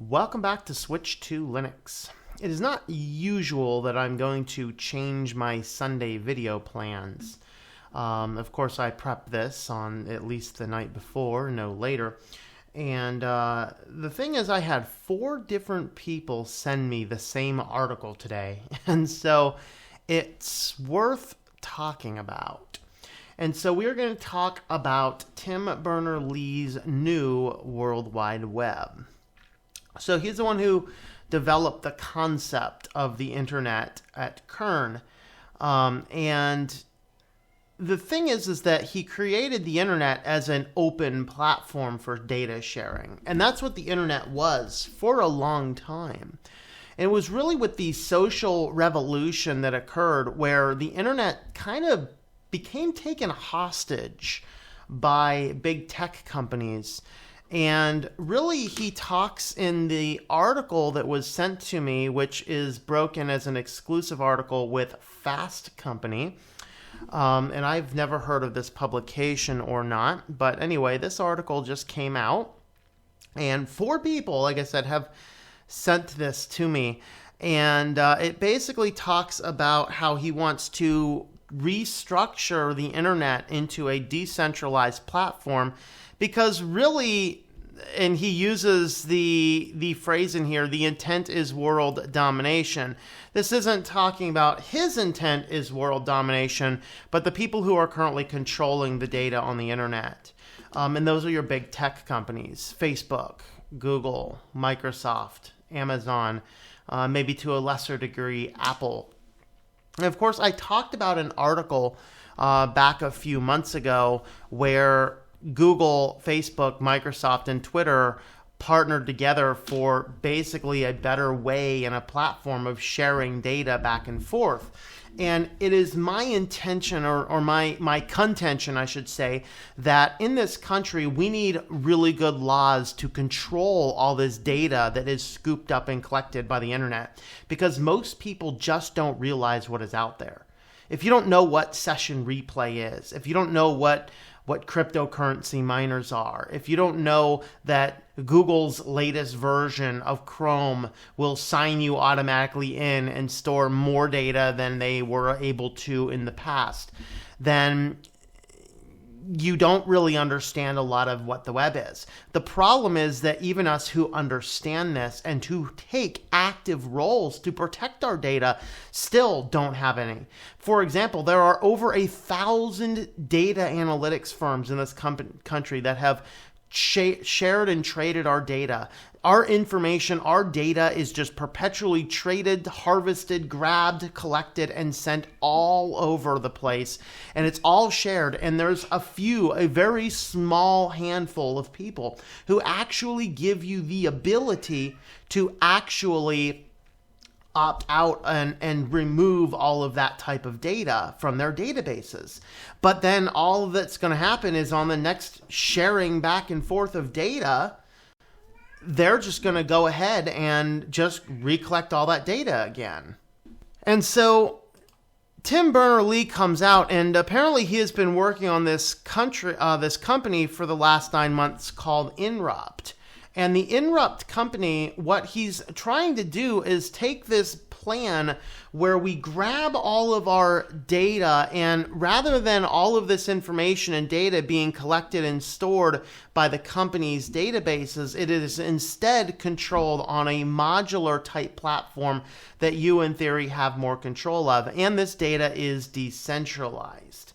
Welcome back to Switch to Linux. It is not usual that I'm going to change my Sunday video plans. Of course, I prepped this on at least the night before, no later. And the thing is, I had 4 different people send me the same article today. And so it's worth talking about. And so we're going to talk about Tim Berners-Lee's new World Wide Web. So he's the one who developed the concept of the internet at CERN. And the thing is that he created the internet as an open platform for data sharing. And that's what the internet was for a long time. And it was really with the social revolution that occurred where the internet kind of became taken hostage by big tech companies. And really, he talks in the article that was sent to me, which is broken as an exclusive article with Fast Company. And I've never heard of this publication or not. But anyway, this article just came out. And 4 people, like I said, have sent this to me. And it basically talks about how he wants to restructure the internet into a decentralized platform. Because really, and he uses the phrase in here, the intent is world domination. This isn't talking about his intent is world domination, but the people who are currently controlling the data on the internet. And those are your big tech companies, Facebook, Google, Microsoft, Amazon, maybe to a lesser degree, Apple. And of course, I talked about an article back a few months ago where Google, Facebook, Microsoft, and Twitter partnered together for basically a better way and a platform of sharing data back and forth. And it is my intention, or my contention, I should say, that in this country, we need really good laws to control all this data that is scooped up and collected by the internet, because most people just don't realize what is out there. If you don't know what session replay is, if you don't know what cryptocurrency miners are, if you don't know that Google's latest version of Chrome will sign you automatically in and store more data than they were able to in the past, then you don't really understand a lot of what the web is. The problem is that even us who understand this and who take active roles to protect our data still don't have any. For example, there are over 1,000 data analytics firms in this country that have shared and traded our data. Our information, our data is just perpetually traded, harvested, grabbed, collected, and sent all over the place. And it's all shared. And there's a very small handful of people who actually give you the ability to actually opt out and remove all of that type of data from their databases. But then all that's going to happen is on the next sharing back and forth of data, they're just going to go ahead and just recollect all that data again. And so Tim Berners-Lee comes out, and apparently he has been working on this company for the last 9 months called Inrupt. And the Inrupt company, what he's trying to do is take this plan where we grab all of our data, and rather than all of this information and data being collected and stored by the company's databases, it is instead controlled on a modular type platform that you in theory have more control of. And this data is decentralized.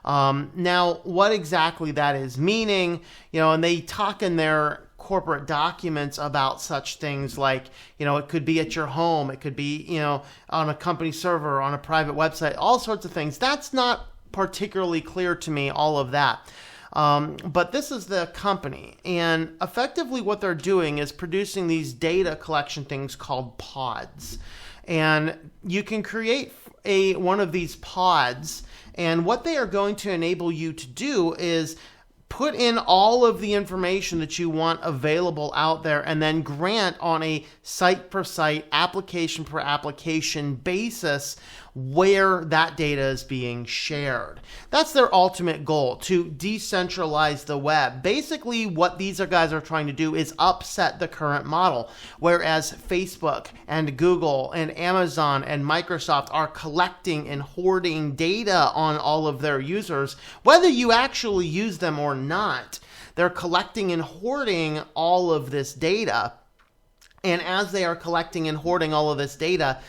Now, what exactly that is meaning, and they talk in their corporate documents about such things like, it could be at your home, it could be, on a company server, on a private website, all sorts of things. That's not particularly clear to me, all of that. But this is the company, and effectively what they're doing is producing these data collection things called pods. And you can create one of these pods, and what they are going to enable you to do is put in all of the information that you want available out there, and then grant on a site per site, application per application basis where that data is being shared. That's their ultimate goal, to decentralize the web. Basically, what these guys are trying to do is upset the current model, whereas Facebook and Google and Amazon and Microsoft are collecting and hoarding data on all of their users, whether you actually use them or not. They're collecting and hoarding all of this data. And as they are collecting and hoarding all of this data,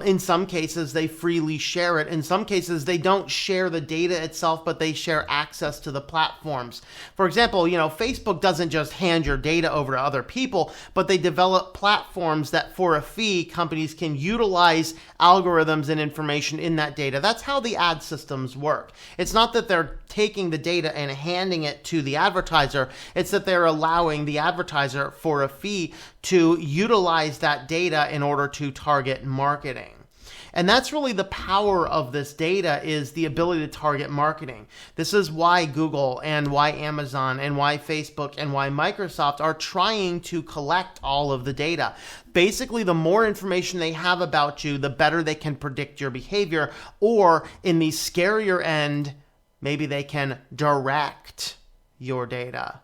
in some cases, they freely share it. In some cases, they don't share the data itself, but they share access to the platforms. For example, Facebook doesn't just hand your data over to other people, but they develop platforms that for a fee, companies can utilize algorithms and information in that data. That's how the ad systems work. It's not that they're taking the data and handing it to the advertiser. It's that they're allowing the advertiser for a fee to utilize that data in order to target marketing. And that's really the power of this data, is the ability to target marketing. This is why Google and why Amazon and why Facebook and why Microsoft are trying to collect all of the data. Basically, the more information they have about you, the better they can predict your behavior, or in the scarier end, maybe they can direct your data.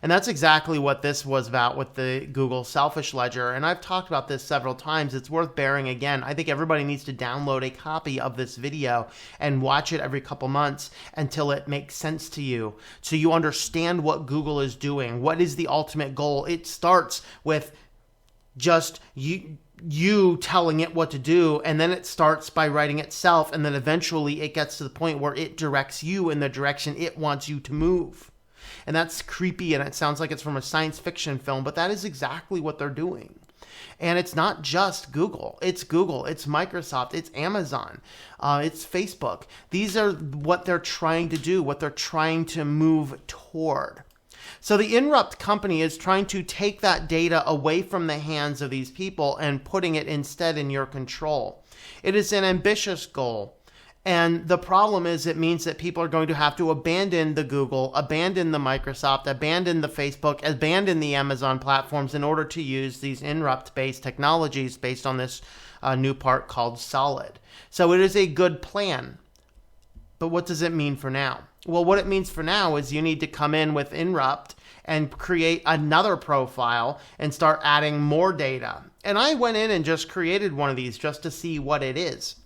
And that's exactly what this was about with the Google Selfish Ledger. And I've talked about this several times. It's worth bearing again. I think everybody needs to download a copy of this video and watch it every couple months until it makes sense to you, so you understand what Google is doing. What is the ultimate goal? It starts with just you telling it what to do, and then it starts by writing itself, and then eventually it gets to the point where it directs you in the direction it wants you to move. And that's creepy, and it sounds like it's from a science fiction film, but that is exactly what they're doing. And it's not just Google. It's Microsoft, it's Amazon, it's Facebook. These are what they're trying to do, what they're trying to move toward. So the Inrupt company is trying to take that data away from the hands of these people and putting it instead in your control. It is an ambitious goal. And the problem is, it means that people are going to have to abandon the Google, abandon the Microsoft, abandon the Facebook, abandon the Amazon platforms in order to use these Inrupt-based technologies based on this new part called Solid. So it is a good plan. But what does it mean for now? Well, what it means for now is you need to come in with Inrupt and create another profile and start adding more data. And I went in and just created one of these just to see what it is.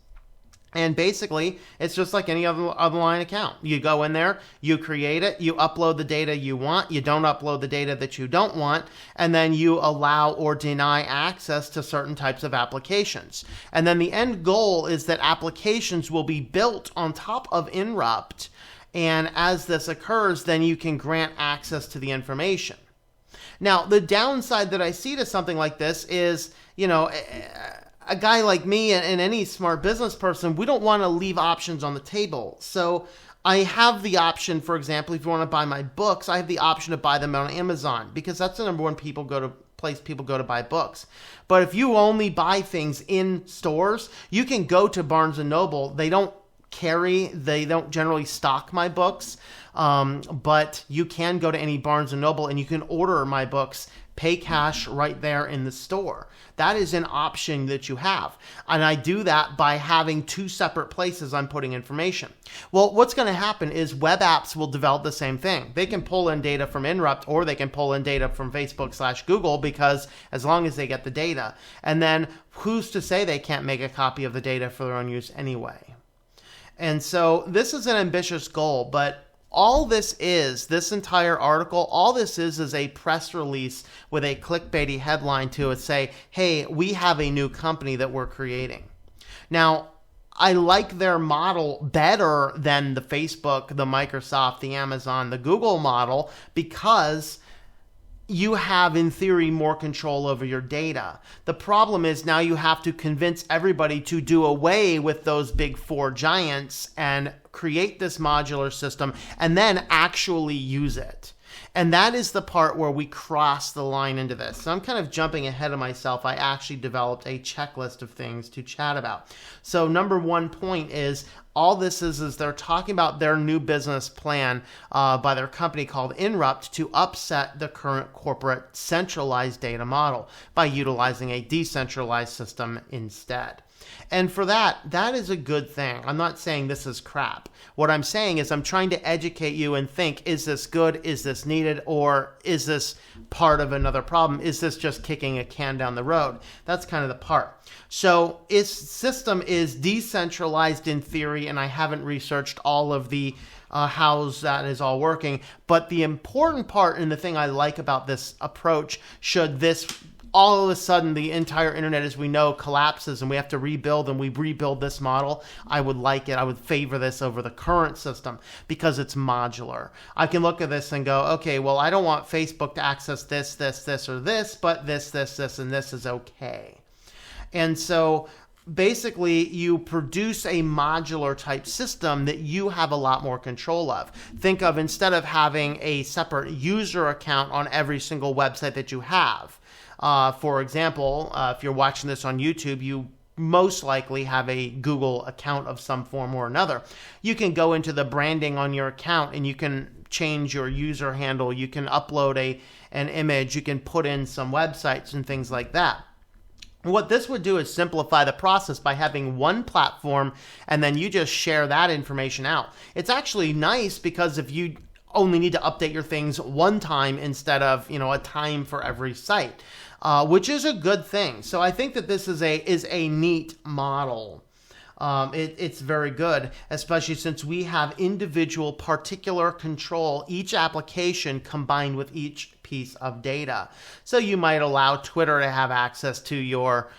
And basically, it's just like any other line account. You go in there, you create it, you upload the data you want, you don't upload the data that you don't want, and then you allow or deny access to certain types of applications. And then the end goal is that applications will be built on top of Inrupt, and as this occurs, then you can grant access to the information. Now, the downside that I see to something like this is, a guy like me and any smart business person, we don't want to leave options on the table. So I have the option, for example, if you want to buy my books, I have the option to buy them on Amazon, because that's the number one place people go to buy books. But if you only buy things in stores, you can go to Barnes & Noble. They don't generally stock my books, but you can go to any Barnes & Noble and you can order my books, pay cash right there in the store. That is an option that you have. And I do that by having two separate places I'm putting information. Well, what's going to happen is web apps will develop the same thing. They can pull in data from Inrupt, or they can pull in data from Facebook/Google, because as long as they get the data. And then who's to say they can't make a copy of the data for their own use anyway? And so this is an ambitious goal, but all this entire article, all this is a press release with a clickbaity headline to it, say, hey, we have a new company that we're creating. Now, I like their model better than the Facebook, the Microsoft, the Amazon, the Google model, because you have, in theory, more control over your data. The problem is now you have to convince everybody to do away with those big four giants and create this modular system and then actually use it. And that is the part where we cross the line into this. So I'm kind of jumping ahead of myself. I actually developed a checklist of things to chat about. So number one point is, all this is they're talking about their new business plan by their company called Inrupt to upset the current corporate centralized data model by utilizing a decentralized system instead. And for that is a good thing. I'm not saying this is crap. What I'm saying is I'm trying to educate you and think, is this good? Is this needed? Or is this part of another problem? Is this just kicking a can down the road? That's kind of the part. So its system is decentralized in theory, and I haven't researched all of the how's that is all working. But the important part and the thing I like about this approach, should this all of a sudden the entire internet as we know collapses and we have to rebuild, and we rebuild this model, I would like it. I would favor this over the current system because it's modular. I can look at this and go, okay, well, I don't want Facebook to access this, or this, but this, and this is okay. And so basically you produce a modular type system that you have a lot more control of. Think of, instead of having a separate user account on every single website that you have. For example, if you're watching this on YouTube, you most likely have a Google account of some form or another. You can go into the branding on your account and you can change your user handle. You can upload an image. You can put in some websites and things like that. What this would do is simplify the process by having one platform and then you just share that information out. It's actually nice because if you only need to update your things one time instead of, a time for every site, which is a good thing. So I think that this is a neat model. It's very good, especially since we have individual particular control, each application combined with each piece of data. So you might allow Twitter to have access to your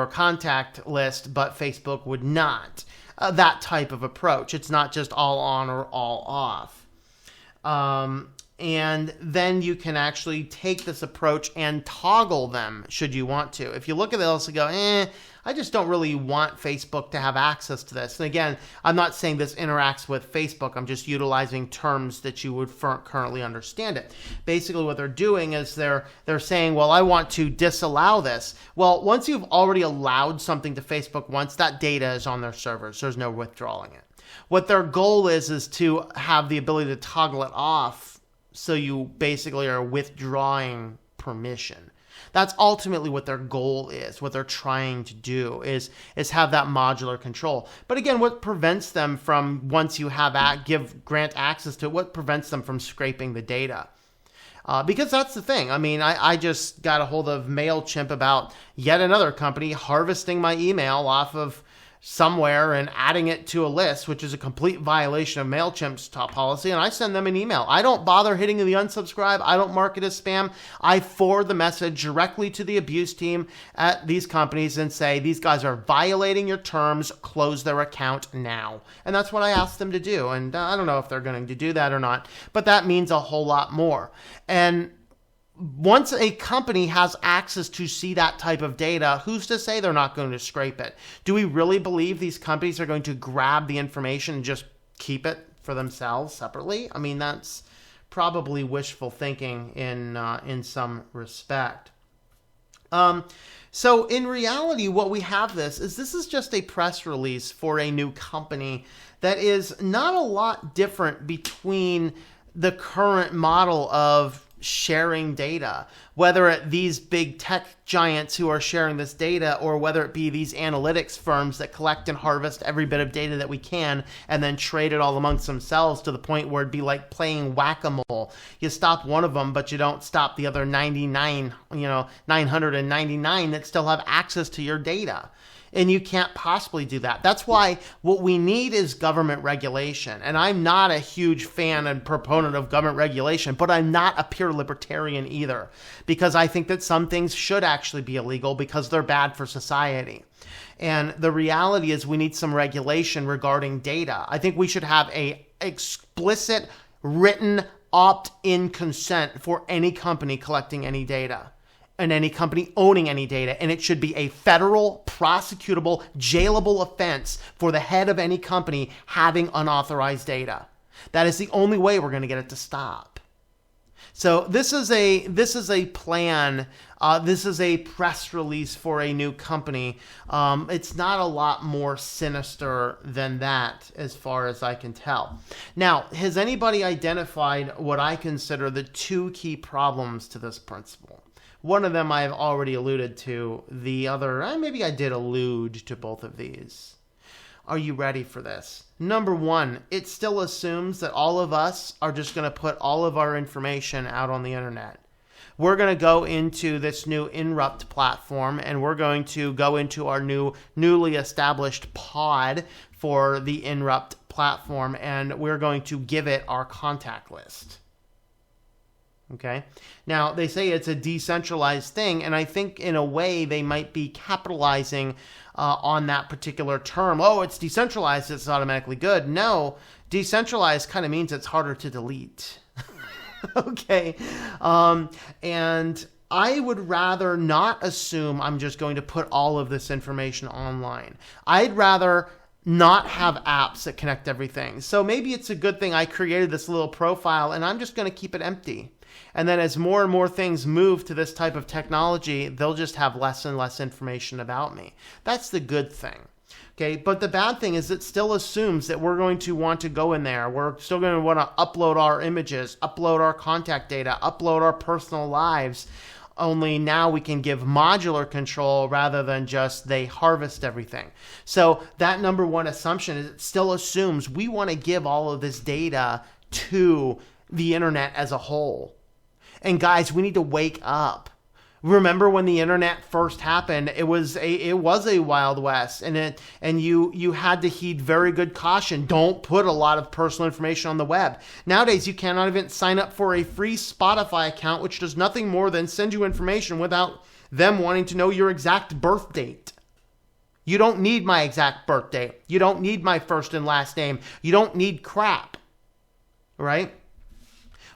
contact list, but Facebook would not. That type of approach. It's not just all on or all off. And then you can actually take this approach and toggle them should you want to. If you look at this and go, I just don't really want Facebook to have access to this. And again, I'm not saying this interacts with Facebook. I'm just utilizing terms that you would currently understand it. Basically what they're doing is they're saying, well, I want to disallow this. Well, once you've already allowed something to Facebook once, that data is on their servers. There's no withdrawing it. What their goal is to have the ability to toggle it off, so you basically are withdrawing permission. That's ultimately what their goal is. What they're trying to do is have that modular control. But again, what prevents them from, once you have grant access to it, what prevents them from scraping the data? Because that's the thing. I mean, I just got a hold of MailChimp about yet another company harvesting my email off of somewhere and adding it to a list, which is a complete violation of MailChimp's top policy, and I send them an email. I don't bother hitting the unsubscribe. I don't mark it as spam. I forward the message directly to the abuse team at these companies and say, these guys are violating your terms, close their account now. And that's what I asked them to do, and I don't know if they're going to do that or not, but that means a whole lot more. And once a company has access to see that type of data, who's to say they're not going to scrape it? Do we really believe these companies are going to grab the information and just keep it for themselves separately? I mean, that's probably wishful thinking in some respect. So in reality, what we have this is just a press release for a new company that is not a lot different between the current model of sharing data, whether it these big tech giants who are sharing this data, or whether it be these analytics firms that collect and harvest every bit of data that we can and then trade it all amongst themselves to the point where it'd be like playing whack-a-mole. You stop one of them, but you don't stop the other 999 that still have access to your data. And you can't possibly do that. That's why what we need is government regulation. And I'm not a huge fan and proponent of government regulation, but I'm not a pure libertarian either, because I think that some things should actually be illegal because they're bad for society. And the reality is we need some regulation regarding data. I think we should have a explicit written opt-in consent for any company collecting any data, and any company owning any data, and it should be a federal, prosecutable, jailable offense for the head of any company having unauthorized data. That is the only way we're going to get it to stop. So this is a plan. This is a press release for a new company. It's not a lot more sinister than that, as far as I can tell. Now, has anybody identified what I consider the two key problems to this principle? One of them I've already alluded to. The other, maybe I did allude to both of these. Are you ready for this? Number one, it still assumes that all of us are just going to put all of our information out on the internet. We're going to go into this new Inrupt platform, and we're going to go into our newly established pod for the Inrupt platform, and we're going to give it our contact list. Okay. Now, they say it's a decentralized thing, and I think in a way they might be capitalizing on that particular term. Oh, it's decentralized, it's automatically good. No, decentralized kind of means it's harder to delete. Okay. And I would rather not assume I'm just going to put all of this information online. I'd rather not have apps that connect everything. So maybe it's a good thing I created this little profile and I'm just going to keep it empty. And then as more and more things move to this type of technology, they'll just have less and less information about me. That's the good thing. Okay, but the bad thing is it still assumes that we're going to want to go in there. We're still going to want to upload our images, upload our contact data, upload our personal lives. Only now we can give modular control rather than just they harvest everything. So that number one assumption is it still assumes we want to give all of this data to the internet as a whole. And guys, we need to wake up. Remember when the internet first happened, it was a Wild West, and you had to heed very good caution. Don't put a lot of personal information on the web. Nowadays, you cannot even sign up for a free Spotify account, which does nothing more than send you information without them wanting to know your exact birth date. You don't need my exact birth date. You don't need my first and last name. You don't need crap, right?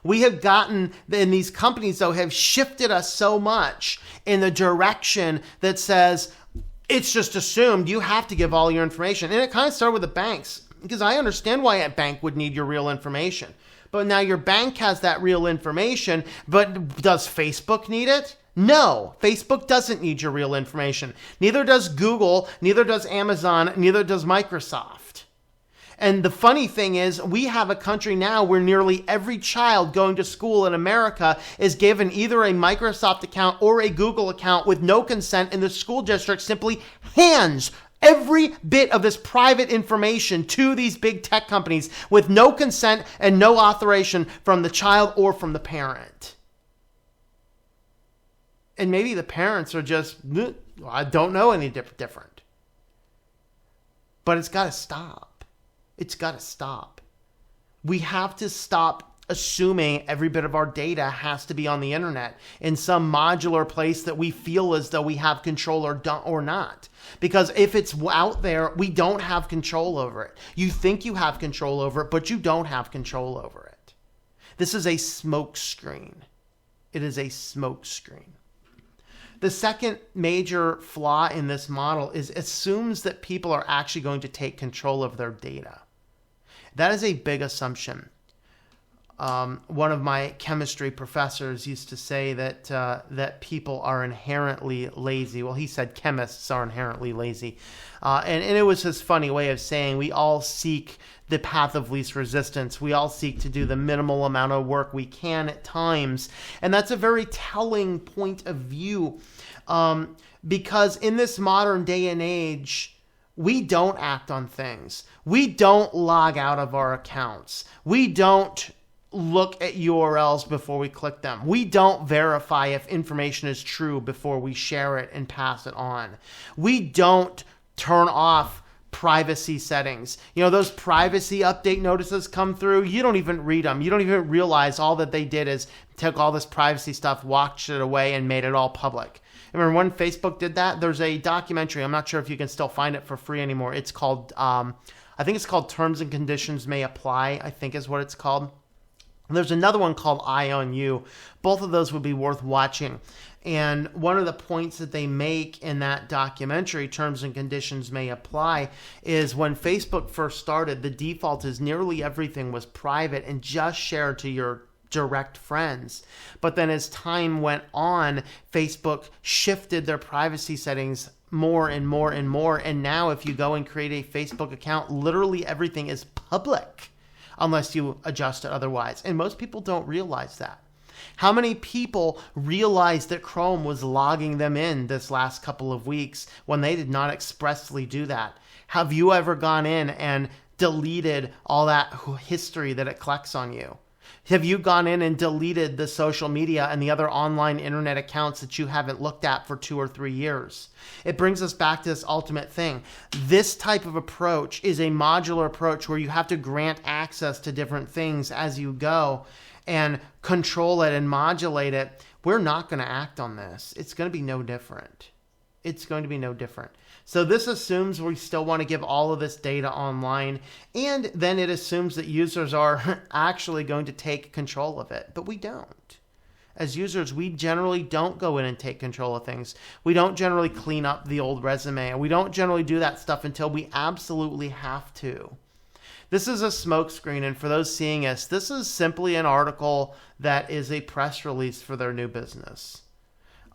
We have gotten, and these companies, though, have shifted us so much in the direction that says it's just assumed you have to give all your information. And it kind of started with the banks, because I understand why a bank would need your real information. But now your bank has that real information, but does Facebook need it? No, Facebook doesn't need your real information. Neither does Google, neither does Amazon, neither does Microsoft. And the funny thing is, we have a country now where nearly every child going to school in America is given either a Microsoft account or a Google account with no consent, and the school district simply hands every bit of this private information to these big tech companies with no consent and no authorization from the child or from the parent. And maybe the parents are just, I don't know any different. But it's got to stop. It's got to stop. We have to stop assuming every bit of our data has to be on the internet in some modular place that we feel as though we have control or not. Because if it's out there, we don't have control over it. You think you have control over it, but you don't have control over it. This is a smoke screen. It is a smoke screen. The second major flaw in this model is it assumes that people are actually going to take control of their data. That is a big assumption. One of my chemistry professors used to say that people are inherently lazy. Well, he said chemists are inherently lazy. And it was his funny way of saying we all seek the path of least resistance. We all seek to do the minimal amount of work we can at times. And that's a very telling point of view because in this modern day and age, we don't act on things. We don't log out of our accounts. We don't look at URLs before we click them. We don't verify if information is true before we share it and pass it on. We don't turn off privacy settings. You know, those privacy update notices come through. You don't even read them. You don't even realize all that they did is took all this privacy stuff, washed it away, and made it all public. Remember when Facebook did that? There's a documentary. I'm not sure if you can still find it for free anymore. It's called, I think it's called Terms and Conditions May Apply, I think is what it's called. There's another one called Eye on You. Both of those would be worth watching. And one of the points that they make in that documentary, Terms and Conditions May Apply, is when Facebook first started, the default is nearly everything was private and just shared to your direct friends. But then as time went on, Facebook shifted their privacy settings more and more and more. And now if you go and create a Facebook account, literally everything is public unless you adjust it otherwise. And most people don't realize that. How many people realized that Chrome was logging them in this last couple of weeks when they did not expressly do that? Have you ever gone in and deleted all that history that it collects on you? Have you gone in and deleted the social media and the other online internet accounts that you haven't looked at for 2 or 3 years? It brings us back to this ultimate thing. This type of approach is a modular approach where you have to grant access to different things as you go and control it and modulate it. We're not going to act on this. It's going to be no different. It's going to be no different. So this assumes we still want to give all of this data online, and then it assumes that users are actually going to take control of it, but we don't. As users, we generally don't go in and take control of things. We don't generally clean up the old resume, and we don't generally do that stuff until we absolutely have to. This is a smokescreen, and for those seeing us, this is simply an article that is a press release for their new business.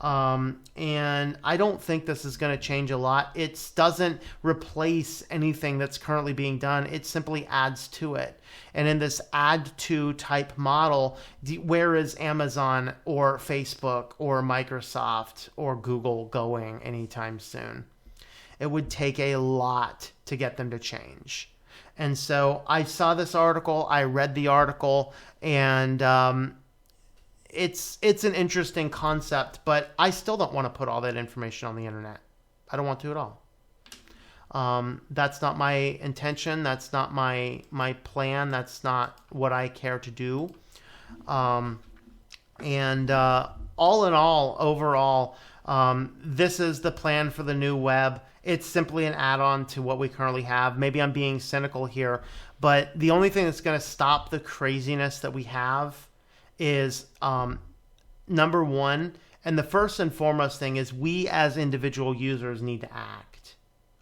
And I don't think this is going to change a lot. It doesn't replace anything that's currently being done. It simply adds to it. And in this add to type model, where is Amazon or Facebook or Microsoft or Google going anytime soon? It would take a lot to get them to change. And so I saw this article, I read the article, and it's an interesting concept, but I still don't want to put all that information on the internet. I don't want to at all. That's not my intention. That's not my plan. That's not what I care to do. All in all, overall, this is the plan for the new web. It's simply an add-on to what we currently have. Maybe I'm being cynical here, but the only thing that's going to stop the craziness that we have is number one, and the first and foremost thing is we as individual users need to act.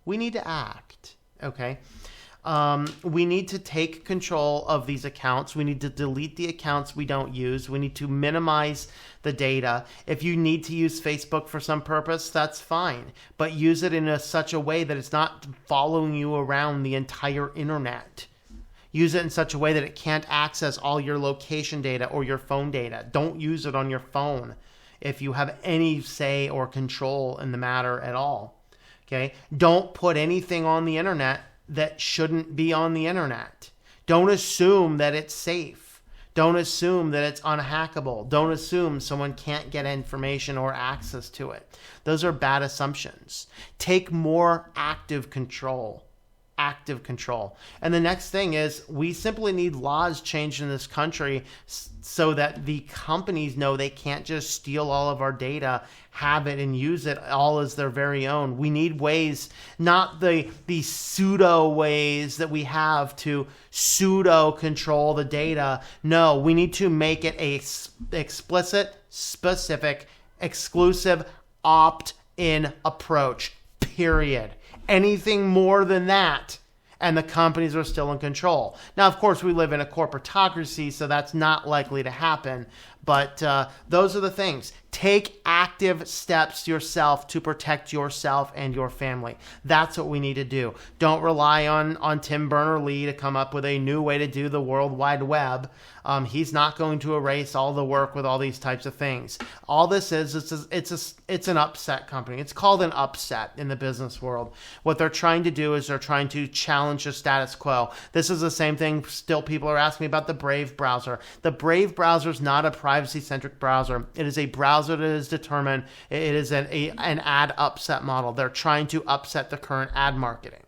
We need to act, okay? We need to take control of these accounts. We need to delete the accounts we don't use. We need to minimize the data. If you need to use Facebook for some purpose, that's fine, but use it in such a way that it's not following you around the entire internet. Use it in such a way that it can't access all your location data or your phone data. Don't use it on your phone if you have any say or control in the matter at all. Okay? Don't put anything on the internet that shouldn't be on the internet. Don't assume that it's safe. Don't assume that it's unhackable. Don't assume someone can't get information or access to it. Those are bad assumptions. Take more active control. Active control. And the next thing is we simply need laws changed in this country so that the companies know they can't just steal all of our data, have it, and use it all as their very own. We need ways, not the pseudo ways that we have to pseudo control the data. No, we need to make it a explicit, specific, exclusive, opt-in approach, period. Anything more than that, and the companies are still in control. Now, of course, we live in a corporatocracy, so that's not likely to happen. But those are the things. Take active steps yourself to protect yourself and your family. That's what we need to do. Don't rely on Tim Berners-Lee to come up with a new way to do the World Wide Web. He's not going to erase all the work with all these types of things. All this is, it's an upset company. It's called an upset in the business world. What they're trying to do is they're trying to challenge the status quo. This is the same thing still people are asking me about the Brave browser. The Brave browser is not a privacy-centric browser. It is a browser that is determined. It is an ad upset model. They're trying to upset the current ad marketing.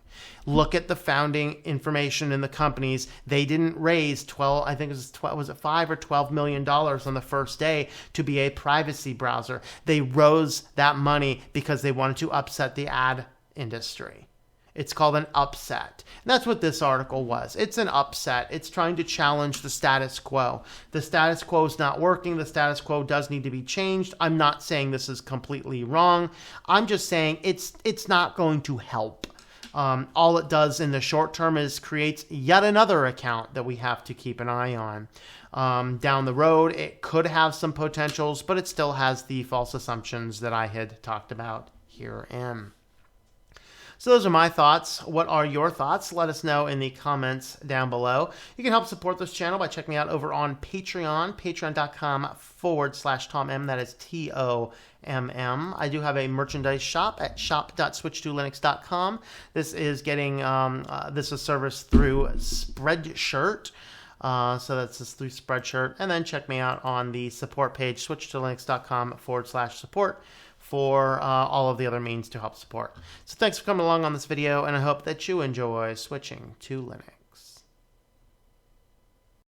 Look at the founding information in the companies. They didn't raise 12, I think it was 12, was it $5 or $12 million on the first day to be a privacy browser. They rose that money because they wanted to upset the ad industry. It's called an upset. And that's what this article was. It's an upset. It's trying to challenge the status quo. The status quo is not working. The status quo does need to be changed. I'm not saying this is completely wrong. I'm just saying it's not going to help. All it does in the short term is creates yet another account that we have to keep an eye on. Down the road, it could have some potentials, but it still has the false assumptions that I had talked about herein. So those are my thoughts. What are your thoughts? Let us know in the comments down below. You can help support this channel by checking me out over on Patreon, patreon.com/TomM. That is TOMM. I do have a merchandise shop at shop.switchedtolinux.com. This is getting this is serviced through Spreadshirt. So that's just through Spreadshirt. And then check me out on the support page, switchedtolinux.com/support. for all of the other means to help support. So thanks for coming along on this video, and I hope that you enjoy switching to Linux.